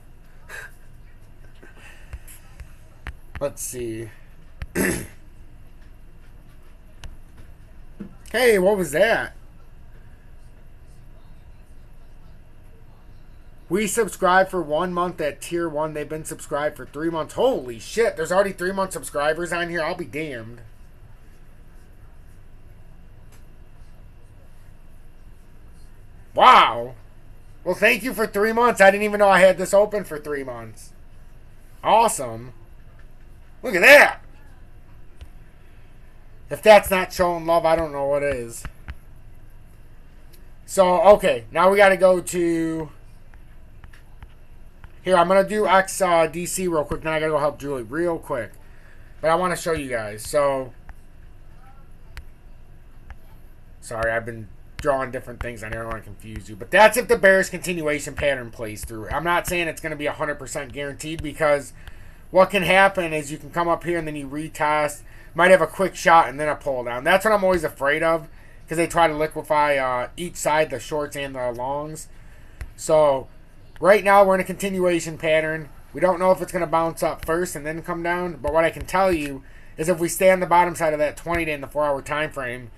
A: Let's see. Hey, what was that? We subscribed for 1 month at tier 1. They've been subscribed for 3 months. Holy shit, there's already 3-month subscribers on here. I'll be damned. Wow. Well, thank you for 3 months. I didn't even know I had this open for 3 months. Awesome. Look at that. If that's not showing love, I don't know what is. So, okay. Now we got to go to... Here, I'm going to do XDC real quick. Then I got to go help Julie real quick. But I want to show you guys. So... Sorry, I've been drawing different things. I don't want to confuse you. But that's if the bearish continuation pattern plays through. I'm not saying it's going to be 100% guaranteed, because what can happen is you can come up here and then you retest. Might have a quick shot and then a pull down. That's what I'm always afraid of, because they try to liquefy each side, the shorts and the longs. So right now we're in a continuation pattern. We don't know if it's going to bounce up first and then come down. But what I can tell you is if we stay on the bottom side of that 20-day and the 4-hour time frame,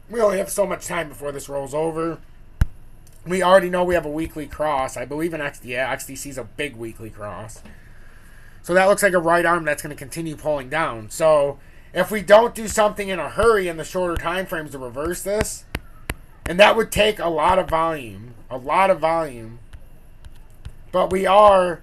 A: we only have so much time before this rolls over. We already know we have a weekly cross. I believe in XDC is a big weekly cross. So that looks like a right arm that's going to continue pulling down. So if we don't do something in a hurry in the shorter time frames to reverse this, and that would take a lot of volume. A lot of volume. But we are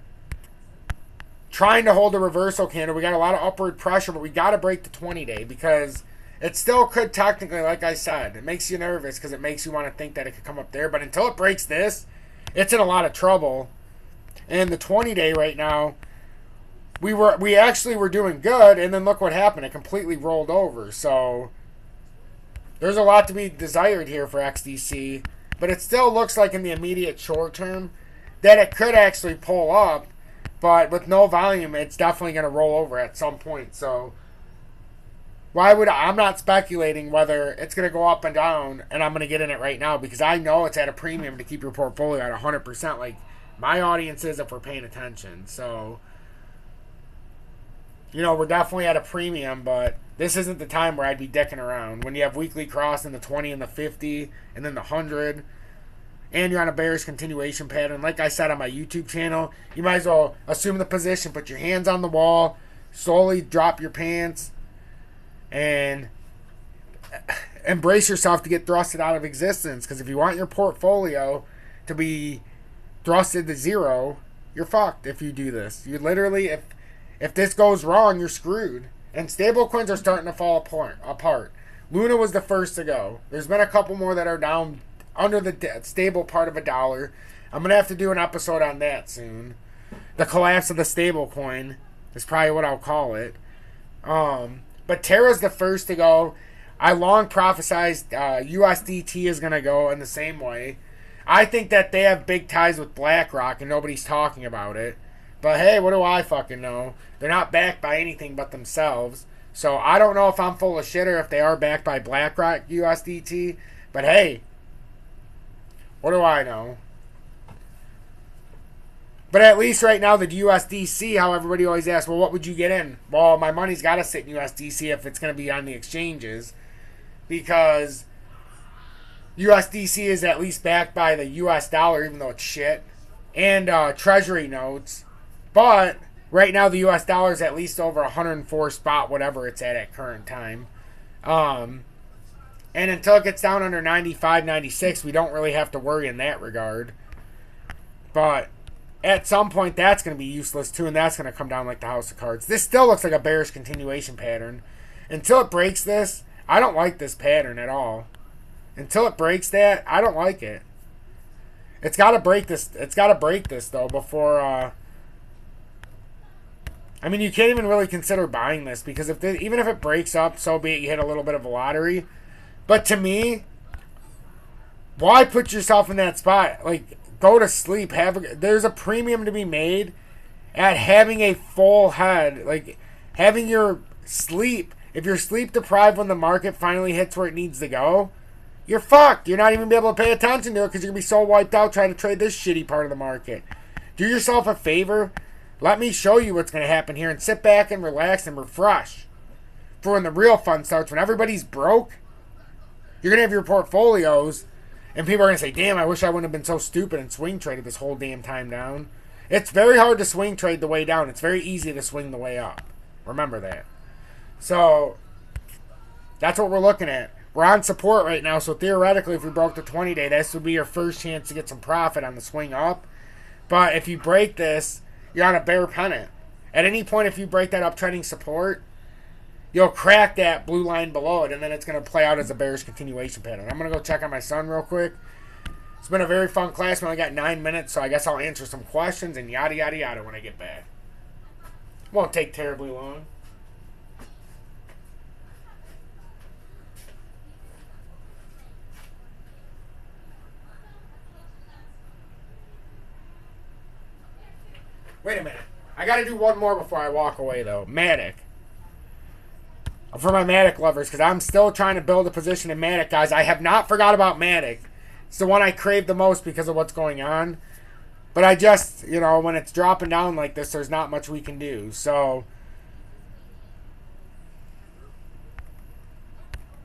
A: trying to hold a reversal candle. We got a lot of upward pressure, but we got to break the 20-day, because it still could technically, like I said, it makes you nervous because it makes you want to think that it could come up there. But until it breaks this, it's in a lot of trouble. And the 20-day right now, we actually were doing good, and then look what happened. It completely rolled over. So there's a lot to be desired here for XDC. But it still looks like in the immediate short term that it could actually pull up. But with no volume, it's definitely going to roll over at some point. So I'm not speculating whether it's going to go up and down, and I'm going to get in it right now, because I know it's at a premium to keep your portfolio at 100%, like my audience is, if we're paying attention. So, you know, we're definitely at a premium, but this isn't the time where I'd be dicking around. When you have weekly cross in the 20 and the 50 and then the 100, and you're on a bearish continuation pattern, like I said on my YouTube channel, you might as well assume the position, put your hands on the wall, slowly drop your pants, and embrace yourself to get thrusted out of existence. Because if you want your portfolio to be thrusted to zero, you're fucked if you do this. You literally, if this goes wrong, you're screwed. And stablecoins are starting to fall apart. Luna was the first to go. There's been a couple more that are down under the stable part of $1. I'm going to have to do an episode on that soon. The collapse of the stablecoin is probably what I'll call it. But Terra's the first to go. I long prophesized USDT is going to go in the same way. I think that they have big ties with BlackRock and nobody's talking about it. But hey, what do I fucking know? They're not backed by anything but themselves. So I don't know if I'm full of shit or if they are backed by BlackRock USDT. But hey, what do I know? But at least right now, the USDC, how everybody always asks, well, what would you get in? Well, my money's got to sit in USDC if it's going to be on the exchanges. Because USDC is at least backed by the US dollar, even though it's shit. And treasury notes. But right now, the US dollar is at least over 104 spot, whatever it's at current time. And until it gets down under 95, 96, we don't really have to worry in that regard. But at some point, that's going to be useless too, and that's going to come down like the house of cards. This still looks like a bearish continuation pattern. Until it breaks this, I don't like this pattern at all. Until it breaks that, I don't like it. It's got to break this. It's got to break this though before. I mean, you can't even really consider buying this, because even if it breaks up, so be it. You hit a little bit of a lottery. But to me, why put yourself in that spot? Like, go to sleep. There's a premium to be made at having a full head. Like, having your sleep. If you're sleep deprived when the market finally hits where it needs to go, you're fucked. You're not even going to be able to pay attention to it because you're going to be so wiped out trying to trade this shitty part of the market. Do yourself a favor. Let me show you what's going to happen here and sit back and relax and refresh. For when the real fun starts, when everybody's broke, you're going to have your portfolios and people are going to say, damn, I wish I wouldn't have been so stupid and swing traded this whole damn time down. It's very hard to swing trade the way down. It's very easy to swing the way up. Remember that. So, that's what we're looking at. We're on support right now, so theoretically, if we broke the 20-day, this would be your first chance to get some profit on the swing up. But if you break this, you're on a bear pennant. At any point, if you break that uptrending support, you'll crack that blue line below it, and then it's going to play out as a bearish continuation pattern. I'm going to go check on my son real quick. It's been a very fun class. We only got 9 minutes, so I guess I'll answer some questions and yada, yada, yada when I get back. Won't take terribly long. Wait a minute. I got to do one more before I walk away, though. Matic. For my Matic lovers, because I'm still trying to build a position in Matic, guys. I have not forgot about Matic. It's the one I crave the most because of what's going on. But I just, you know, when it's dropping down like this, there's not much we can do. So,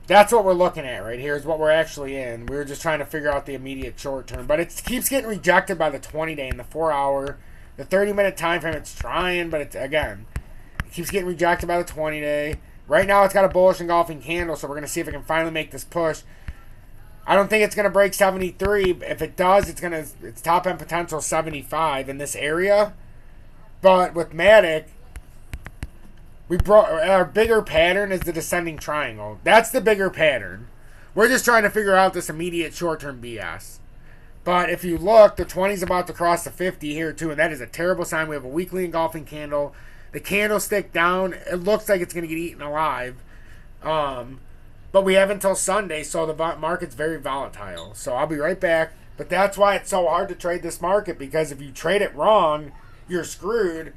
A: that's what we're looking at right here is what we're actually in. We were just trying to figure out the immediate short term. But it keeps getting rejected by the 20-day and the 4-hour. The 30-minute time frame, it's trying, but it's, again, it keeps getting rejected by the 20-day. Right now, it's got a bullish engulfing candle, so we're going to see if it can finally make this push. I don't think it's going to break 73. If it does, its top end potential 75 in this area. But with Matic, our bigger pattern is the descending triangle. That's the bigger pattern. We're just trying to figure out this immediate short-term BS. But if you look, the 20 is about to cross the 50 here too, and that is a terrible sign. We have a weekly engulfing candle. The candlestick down, it looks like it's going to get eaten alive. But we have until Sunday, so the market's very volatile. So I'll be right back. But that's why it's so hard to trade this market, because if you trade it wrong, you're screwed.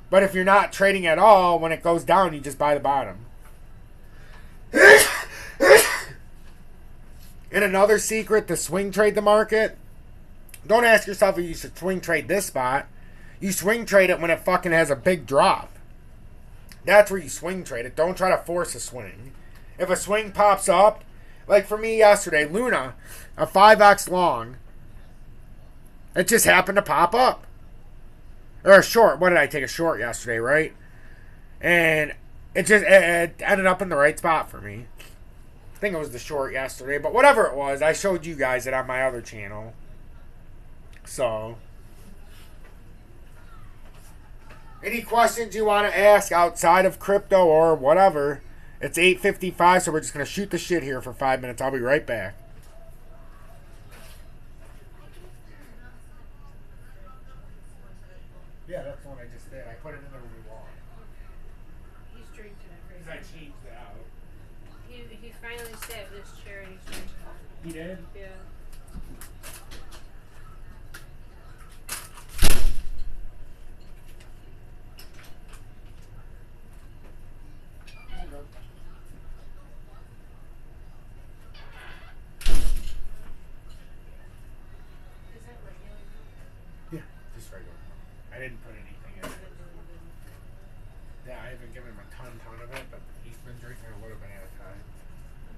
A: But if you're not trading at all, when it goes down, you just buy the bottom. And another secret to swing trade the market, don't ask yourself if you should swing trade this spot. You swing trade it when it fucking has a big drop. That's where you swing trade it. Don't try to force a swing. If a swing pops up, like for me yesterday, Luna, a 5x long, it just happened to pop up. Or a short. What did I take? A short yesterday, right? And it ended up in the right spot for me. I think it was the short yesterday, but whatever it was, I showed you guys it on my other channel. So, any questions you want to ask outside of crypto or whatever? It's 8:55, so we're just going to shoot the shit here for 5 minutes. I'll be right back. Yeah, that's the one I just did. I put it in there when we walked.
B: He's drinking it right
A: Because I
B: now.
A: changed it out.
B: He finally sat in this chair and he's drinking it.
A: He did?
B: Yeah. Is that regular?
A: Yeah, just regular. I didn't put anything in it. Yeah, I haven't given him a ton of it, but he's been drinking a little bit at a time.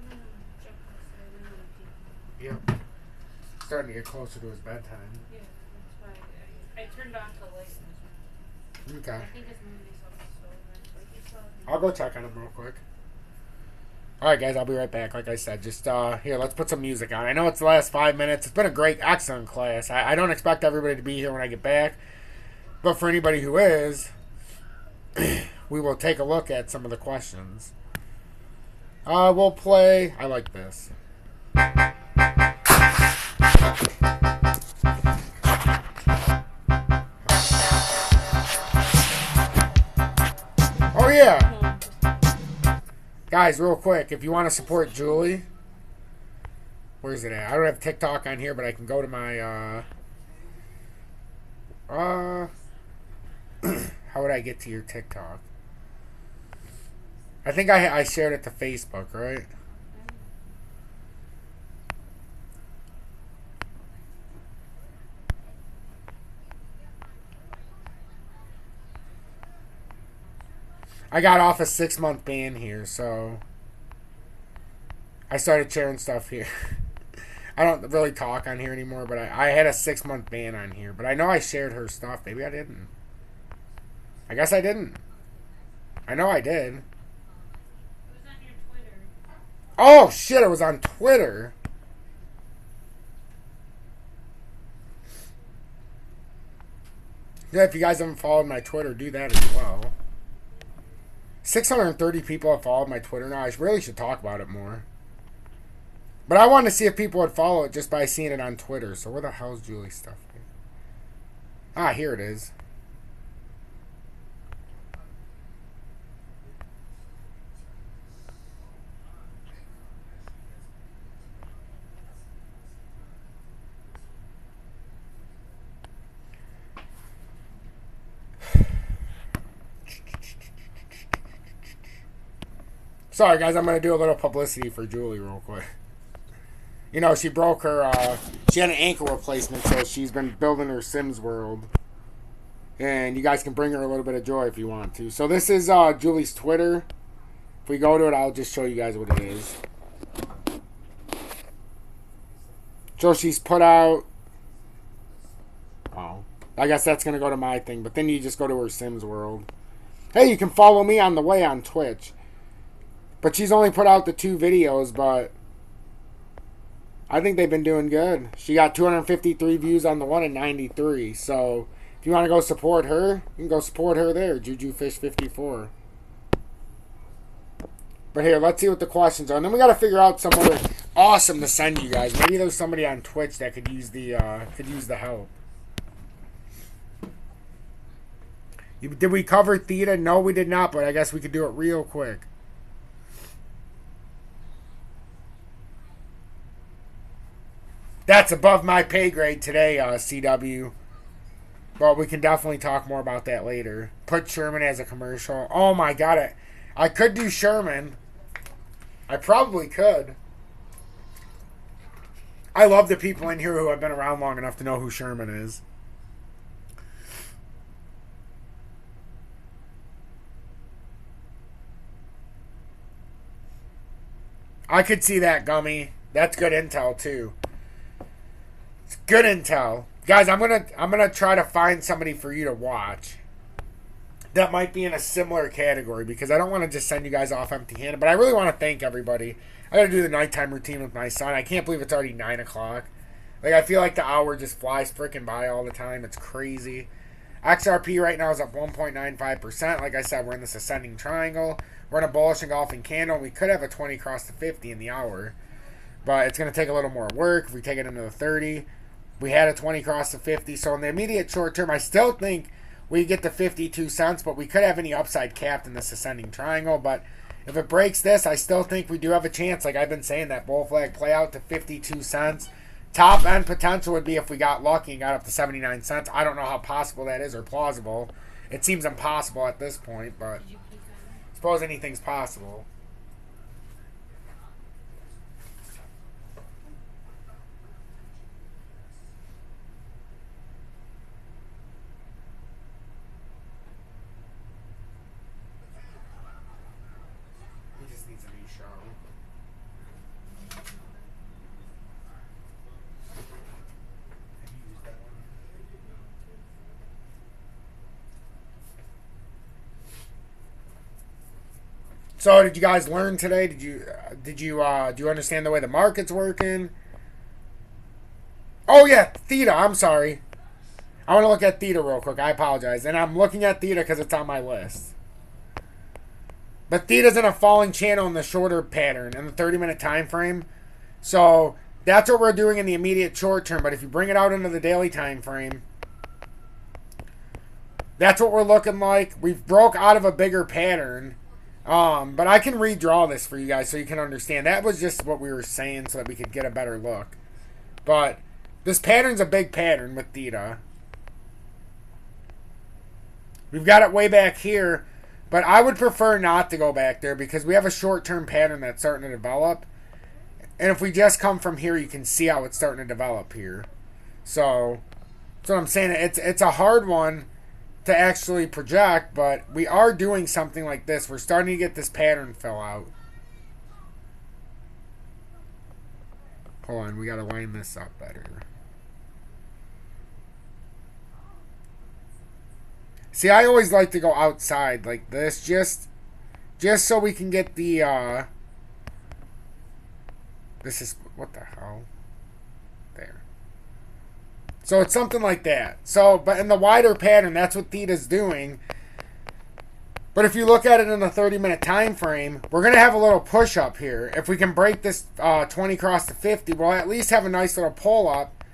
B: I'm gonna check this out. I know people.
A: Yep. Starting to get closer to his bedtime.
B: Yeah, that's why I turned off the light in this room.
A: Okay.
B: I think his movie's on the stove. Like he saw him.
A: I'll go check on him real quick. Alright guys, I'll be right back. Like I said, just here, let's put some music on. I know it's the last 5 minutes. It's been a great, excellent class. I don't expect everybody to be here when I get back. But for anybody who is, we will take a look at some of the questions. We'll play, I like this. Oh yeah! Guys, real quick, if you want to support Julie, where's it at? I don't have TikTok on here, but I can go to my, how would I get to your TikTok? I think I shared it to Facebook, right? I got off a 6-month ban here, so I started sharing stuff here. I don't really talk on here anymore, but I had a 6-month ban on here. But I know I shared her stuff. Maybe I didn't. I guess I didn't. I know I did.
B: It was on your Twitter.
A: Oh, shit, it was on Twitter. Yeah, if you guys haven't followed my Twitter, do that as well. 630 people have followed my Twitter now. I really should talk about it more. But I wanted to see if people would follow it just by seeing it on Twitter. So where the hell's Julie's stuff? Ah, here it is. Sorry, guys. I'm going to do a little publicity for Julie real quick. You know, she broke her, she had an ankle replacement, so she's been building her Sims world. And you guys can bring her a little bit of joy if you want to. So this is Julie's Twitter. If we go to it, I'll just show you guys what it is. So she's put out... Oh, I guess that's going to go to my thing. But then you just go to her Sims world. Hey, you can follow me on the way on Twitch. But she's only put out the 2 videos, but... I think they've been doing good. She got 253 views on the one and 93. So, if you want to go support her, you can go support her there. JujuFish54. But here, let's see what the questions are. And then we got to figure out somewhere awesome to send you guys. Maybe there's somebody on Twitch that could use the help. Did we cover Theta? No, we did not. But I guess we could do it real quick. That's above my pay grade today, CW. But we can definitely talk more about that later. Put Sherman as a commercial. Oh my god, I could do Sherman. I probably could. I love the people in here who have been around long enough to know who Sherman is. I could see that, Gummy. That's good intel too. Good intel. Guys, I'm gonna try to find somebody for you to watch that might be in a similar category, because I don't want to just send you guys off empty-handed, but I really want to thank everybody. I gotta do the nighttime routine with my son. I can't believe it's already 9 o'clock. Like, I feel like the hour just flies freaking by all the time. It's crazy. XRP right now is up 1.95%. Like I said, we're in this ascending triangle. We're in a bullish engulfing candle. We could have a 20 cross the 50 in the hour, but it's going to take a little more work if we take it into the 30. We had a 20 cross the 50. So in the immediate short term, I still think we get to 52 cents, but we could have any upside capped in this ascending triangle. But if it breaks this, I still think we do have a chance. Like I've been saying, that bull flag play out to 52 cents. Top end potential would be if we got lucky and got up to 79 cents. I don't know how possible that is or plausible. It seems impossible at this point, but I suppose anything's possible. He just needs a new show. So, did you guys learn today? Do you understand the way the market's working? Oh yeah, Theta. I'm sorry. I want to look at Theta real quick. I apologize, and I'm looking at Theta because it's on my list. But Theta's in a falling channel in the shorter pattern in the 30-minute time frame. So that's what we're doing in the immediate short term. But if you bring it out into the daily time frame, that's what we're looking like. We've broke out of a bigger pattern. But I can redraw this for you guys so you can understand. That was just what we were saying so that we could get a better look. But this pattern's a big pattern with Theta. We've got it way back here, but I would prefer not to go back there because we have a short-term pattern that's starting to develop. And if we just come from here, you can see how it's starting to develop here. So, that's what I'm saying. It's a hard one. to actually project, but we are doing something like this. We're starting to get this pattern fill out. Hold on, we gotta line this up better. See, I always like to go outside like this, just so we can get the, this is, what the hell? There. So it's something like that. So, but in the wider pattern, that's what Theta's doing. But if you look at it in a 30-minute time frame, we're going to have a little push up here. If we can break this 20 cross to 50, we'll at least have a nice little pull up.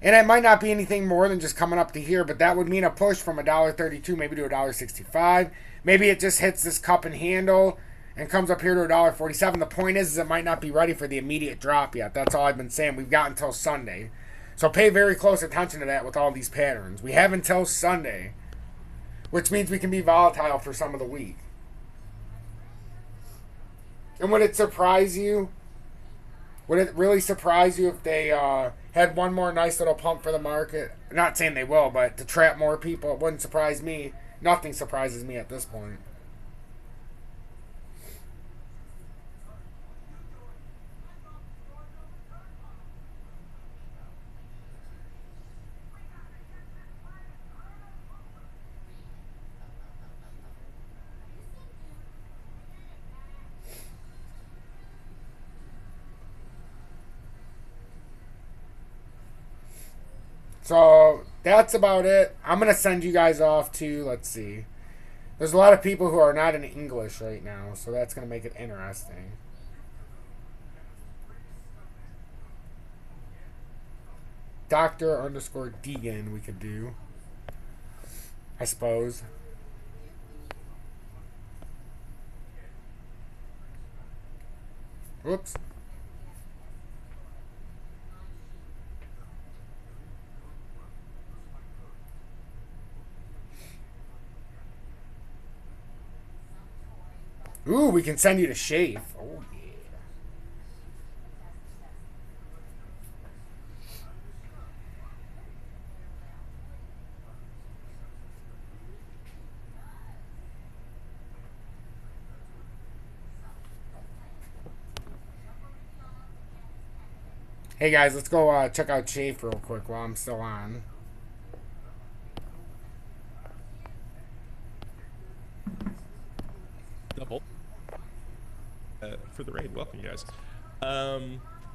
A: And it might not be anything more than just coming up to here, but that would mean a push from $1.32 maybe to $1.65. Maybe it just hits this cup and handle and comes up here to $1.47. The point is it might not be ready for the immediate drop yet. That's all I've been saying. We've got until Sunday. So pay very close attention to that with all these patterns. We have until Sunday, which means we can be volatile for some of the week. And would it surprise you? Would it really surprise you if they had one more nice little pump for the market? Not saying they will, but to trap more people, it wouldn't surprise me. Nothing surprises me at this point. So that's about it. I'm going to send you guys off to, let's see. There's a lot of people who are not in English right now, so that's going to make it interesting. Dr_Deegan we could do, I suppose. Whoops. Ooh, we can send you to Shave. Oh, yeah. Hey, guys, let's go check out Shave real quick while I'm still on.
C: Double. For the raid. Welcome, you guys.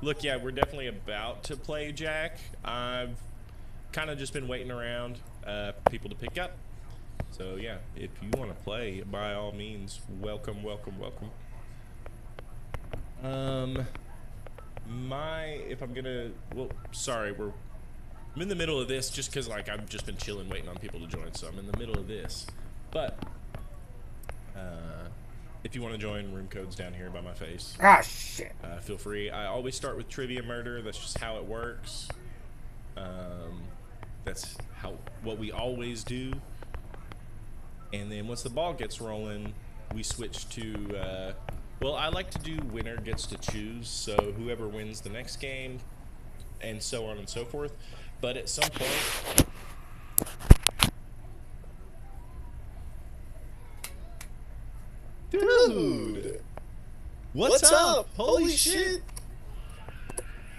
C: Look, yeah, we're definitely about to play Jack. I've kind of just been waiting around people to pick up. So, yeah, if you want to play, by all means, welcome, welcome, welcome. If I'm gonna, well, sorry, I'm in the middle of this just because, like, I've just been chilling waiting on people to join, so I'm in the middle of this. But, if you want to join, room code's down here by my face.
A: Ah, shit.
C: Feel free. I always start with trivia murder. That's just how it works. That's what we always do. And then once the ball gets rolling, we switch to, well, I like to do winner gets to choose. So whoever wins the next game and so on and so forth. But at some point... Dude! What's up? Holy shit!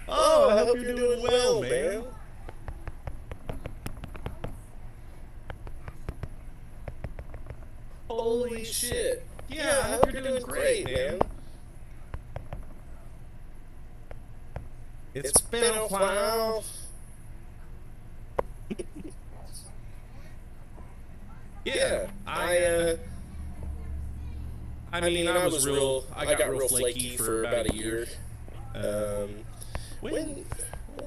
C: Oh, I hope you're doing well, man. Holy shit. Yeah, I hope you're doing great, man. It's been a while. Yeah, I mean, I got real flaky for about a year. When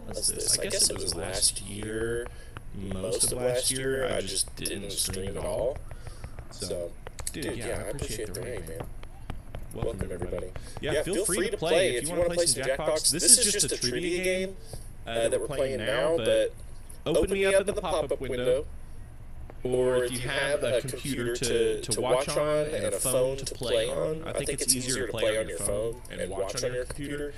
C: was this? I guess it was last year. Most of last year, I just didn't stream at all. So, dude, yeah, I appreciate the raid, man. Welcome, everybody. Yeah, feel free to play. If you want to play some Jackbox, this is just a trivia game that we're playing now, but open me up in the pop-up window. Or if you have a computer to watch on and a phone to play on, I think it's easier to play on your phone and watch on your computer.